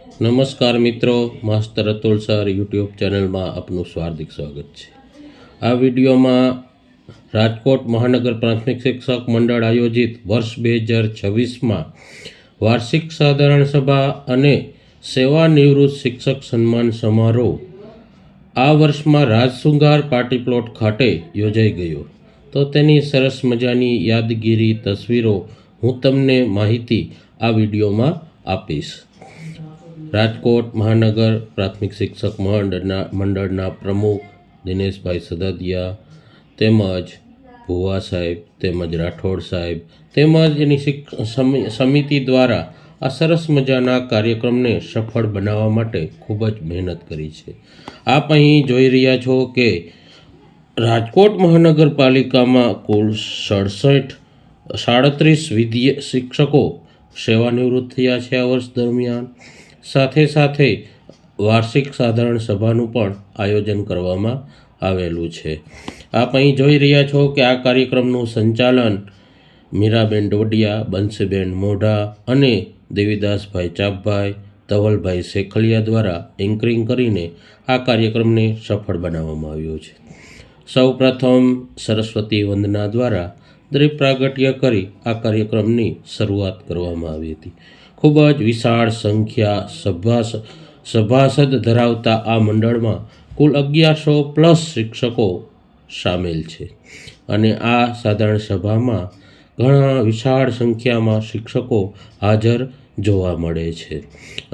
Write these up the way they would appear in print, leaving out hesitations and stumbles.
નમસ્કાર મિત્રો, master Atul sir YouTube ચેનલમાં આપનું હાર્દિક સ્વાગત છે। આ વિડીયોમાં રાજકોટ મહાનગર પ્રાથમિક શિક્ષક મંડળ આયોજિત વર્ષ 2026માં વાર્ષિક સાધારણ સભા અને સેવાનિવૃત્ત શિક્ષક સન્માન સમારોહ આ વર્ષમાં રાજશૃંગાર પાર્ટી પ્લોટ ખાતે યોજાઈ ગયો, તો તેની સરસ મજાની યાદગીરી તસવીરો હું તમને માહિતી આ વિડીયોમાં આપીશ। રાજકોટ મહાનગર પ્રાથમિક શિક્ષક મંડળના પ્રમુખ દિનેશભાઈ સદદિયા તેમજ ભુવા સાહેબ તેમજ રાઠોડ સાહેબ તેમજ એની સમિતિ દ્વારા આ સરસ મજાના કાર્યક્રમને સફળ બનાવવા માટે ખૂબ જ મહેનત કરી છે। આપ અહીં જોઈ રહ્યા છો કે રાજકોટ મહાનગરપાલિકામાં કુલ 37 શિક્ષકો સેવાનિવૃત્ત થયા છે આ વર્ષ દરમિયાન। સાથે સાથે વાર્ષિક સાધારણ સભાનું પણ આયોજન કરવામાં આવેલું છે। આપ અહીં જોઈ રહ્યા છો કે આ કાર્યક્રમનું સંચાલન મીરાબેન ડોડિયા, બંસીબેન મોઢા અને દેવીદાસભાઈ ચાપભાઈ, ધવલભાઈ શેખલિયા દ્વારા એન્કરિંગ કરીને આ કાર્યક્રમને સફળ બનાવવામાં આવ્યો છે। સૌ પ્રથમ સરસ્વતી વંદના દ્વારા દીપ પ્રાગટ્ય કરી આ કાર્યક્રમની શરૂઆત કરવામાં આવી હતી। ખૂબ જ વિશાળ સંખ્યા સભાસદ ધરાવતા આ મંડળમાં કુલ 1100+ શિક્ષકો સામેલ છે અને આ સાધારણ સભામાં ઘણા વિશાળ સંખ્યામાં શિક્ષકો હાજર જોવા મળે છે।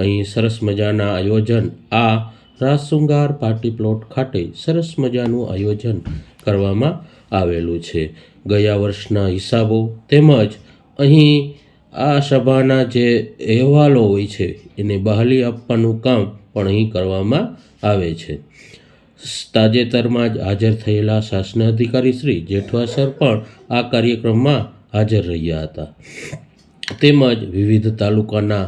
અહીં સરસ મજાના આયોજન આ રાજશૃંગાર પાર્ટી પ્લોટ ખાતે સરસ મજાનું આયોજન કરવામાં આવેલું છે। ગયા વર્ષના હિસાબો તેમજ અહીં આ સભાના જે અહેવાલો હોય છે એને બહાલી આપવાનું કામ પણ અહીં કરવામાં આવે છે। તાજેતરમાં જ હાજર થયેલા શાસનાધિકારી શ્રી જેઠવા સર પણ આ કાર્યક્રમમાં હાજર રહ્યા હતા, તેમજ વિવિધ તાલુકાના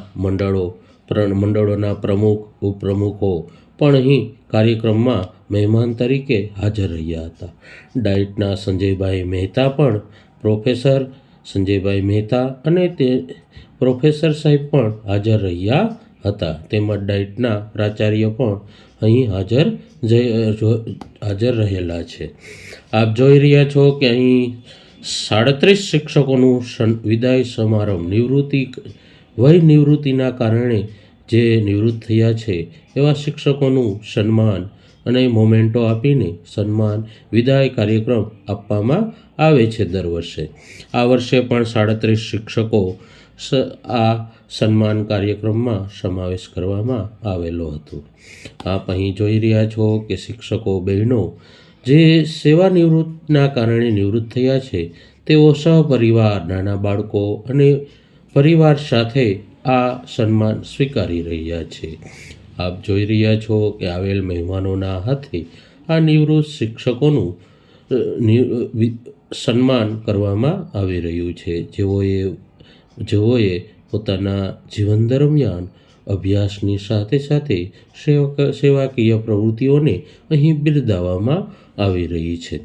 મંડળોના પ્રમુખ ઉપપ્રમુખો પણ અહીં કાર્યક્રમમાં મહેમાન તરીકે હાજર રહ્યા હતા। ડાયટના સંજયભાઈ મહેતા પણ પ્રોફેસર સંજયભાઈ મહેતા અને તે પ્રોફેસર સાહેબ પણ હાજર રહ્યા હતા, તેમજ ડાયટના પ્રાચાર્ય પણ અહીં હાજર રહેલા છે। આપ જોઈ રહ્યા છો કે અહીં 37 શિક્ષકોનું વિદાય સમારંભ વય નિવૃત્તિના કારણે જે નિવૃત્ત થયા છે એવા શિક્ષકોનું સન્માન અને મોમેન્ટો આપીને સન્માન વિદાય કાર્યક્રમ આપવામાં આવે છે દર વર્ષે। આ વર્ષે પણ 37 શિક્ષકો આ સન્માન કાર્યક્રમમાં સમાવેશ કરવામાં આવેલો હતો। આપ અહીં જોઈ રહ્યા છો કે શિક્ષકો બહેનો જે સેવાનિવૃત્તના કારણે નિવૃત્ત થયા છે તેઓ સહપરિવાર નાના બાળકો અને પરિવાર સાથે આ સન્માન સ્વીકારી રહ્યા છે। આપ જોઈ રહ્યા છો કે આવેલ મહેમાનોના હાથે આ નિવૃત્ત શિક્ષકોનું સન્માન કરવામાં આવી રહ્યું છે, જેઓએ પોતાના જીવન દરમિયાન અભ્યાસની સાથે સાથે સેવાકીય પ્રવૃત્તિઓને અહીં બિરદાવવામાં આવી રહી છે।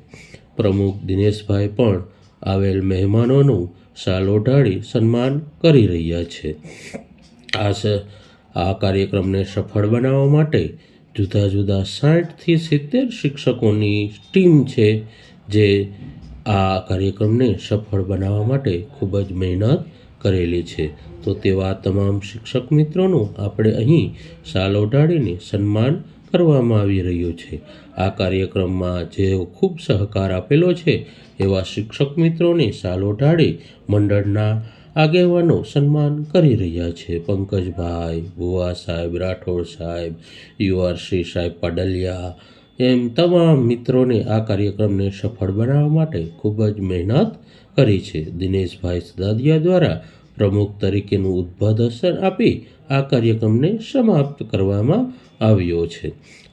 પ્રમુખ દિનેશભાઈ પણ આવેલ મહેમાનોનું શાલ ઓઢાડી સન્માન કરી રહ્યા છે। આ કાર્યક્રમને સફળ બનાવવા માટે જુદા જુદા 60થી 70 શિક્ષકોની ટીમ છે, જે આ કાર્યક્રમને સફળ બનાવવા માટે ખૂબ જ મહેનત કરેલી છે। તો તેવા તમામ શિક્ષક મિત્રોનું આપણે અહીં શાલ ઓઢાડીને સન્માન કરવામાં આવી રહ્યું છે। આ કાર્યક્રમમાં જે ખૂબ સહકાર આપેલો છે એવા શિક્ષક મિત્રોને શાલ ઓઢાડી મંડળના આગેવાનો સન્માન કરી રહ્યા છે। પંકજભાઈ, ભુવા સાહેબ, રાઠોડ સાહેબ, યુઆરસી સાહેબ પાડલિયા એમ તમામ મિત્રોને આ કાર્યક્રમને સફળ બનાવવા માટે ખૂબ જ મહેનત કરી છે। દિનેશભાઈ સદદિયા દ્વારા પ્રમુખ તરીકેનું ઉદ્બોધન આપી આ કાર્યક્રમને સમાપ્ત કરવામાં આવ્યો છે।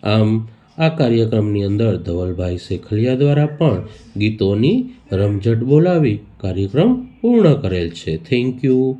આમ આ કાર્યક્રમની અંદર ધવલભાઈ શેખલિયા દ્વારા પણ ગીતોની રમઝટ બોલાવી કાર્યક્રમ પૂર્ણ કરેલ છે। Thank you.